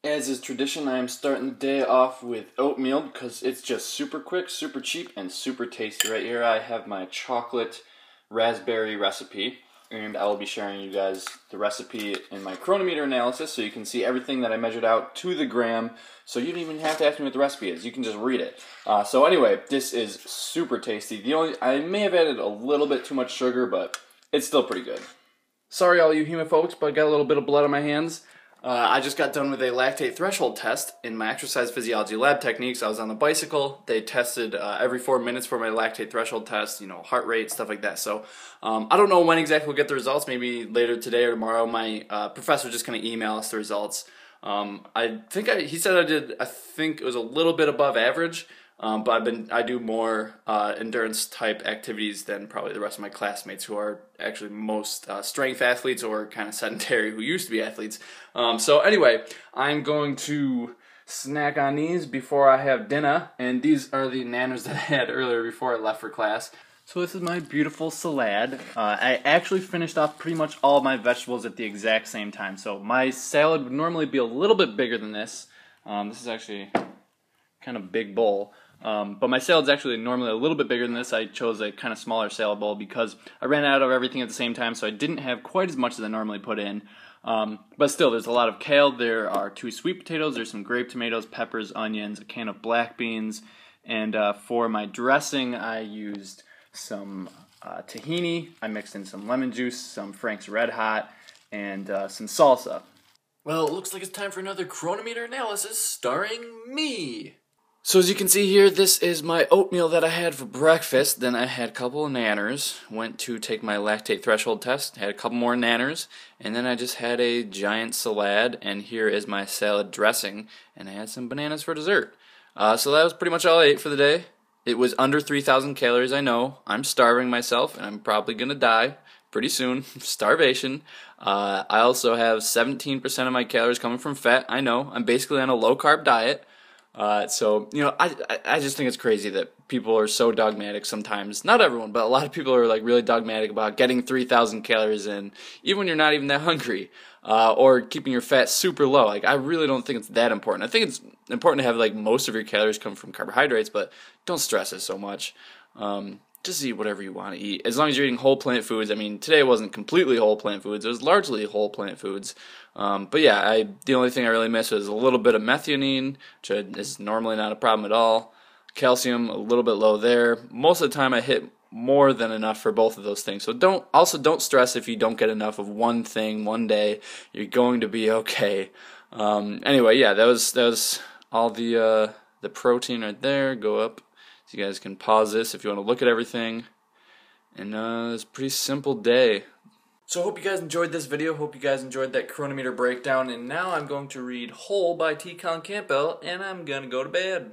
As is tradition, I am starting the day off with oatmeal because it's just super quick, super cheap, and super tasty. Right here I have my chocolate raspberry recipe, and I will be sharing you guys the recipe in my Cronometer analysis so you can see everything that I measured out to the gram, so you don't even have to ask me what the recipe is. You can just read it. So anyway, this is super tasty. I may have added a little bit too much sugar, but it's still pretty good. Sorry all you human folks, but I got a little bit of blood on my hands. I just got done with a lactate threshold test in my exercise physiology lab techniques. I was on the bicycle. They tested every 4 minutes for my lactate threshold test, heart rate, stuff like that. So I don't know when exactly we'll get the results, maybe later today or tomorrow. My professor just going to email us the results. He said I think it was a little bit above average. But I do more endurance type activities than probably the rest of my classmates who are actually most strength athletes or kind of sedentary who used to be athletes. So anyway, I'm going to snack on these before I have dinner, and these are the nanners that I had earlier before I left for class. So this is my beautiful salad. I actually finished off pretty much all of my vegetables at the exact same time. So my salad would normally be a little bit bigger than this. This is actually kind of big bowl. But my salad's actually normally a little bit bigger than this. I chose a kind of smaller salad bowl because I ran out of everything at the same time, so I didn't have quite as much as I normally put in. But still, there's a lot of kale. There are 2 sweet potatoes. There's some grape tomatoes, peppers, onions, a can of black beans. And for my dressing, I used some tahini. I mixed in some lemon juice, some Frank's Red Hot, and some salsa. Well, it looks like it's time for another Cronometer analysis starring me. So as you can see here, this is my oatmeal that I had for breakfast. Then I had a couple of nanners, went to take my lactate threshold test, had a couple more nanners, and then I just had a giant salad, and here is my salad dressing, and I had some bananas for dessert. So that was pretty much all I ate for the day. It was under 3,000 calories, I know. I'm starving myself, and I'm probably going to die pretty soon. Starvation. I also have 17% of my calories coming from fat. I know. I'm basically on a low-carb diet. I just think it's crazy that people are so dogmatic sometimes. Not everyone, but a lot of people are like really dogmatic about getting 3,000 calories in, even when you're not even that hungry, or keeping your fat super low. Like, I really don't think it's that important. I think it's important to have like most of your calories come from carbohydrates, but don't stress it so much. Just eat whatever you want to eat, as long as you're eating whole plant foods. I mean, today it wasn't completely whole plant foods; it was largely whole plant foods. But yeah, the only thing I really missed was a little bit of methionine, which is normally not a problem at all. Calcium, a little bit low there. Most of the time, I hit more than enough for both of those things. So don't stress if you don't get enough of one thing one day. You're going to be okay. Anyway, yeah, that was all the protein right there. Go up. So you guys can pause this if you want to look at everything. And it's a pretty simple day. So I hope you guys enjoyed this video. Hope you guys enjoyed that Cronometer breakdown. And now I'm going to read Whole by T. Colin Campbell, and I'm going to go to bed.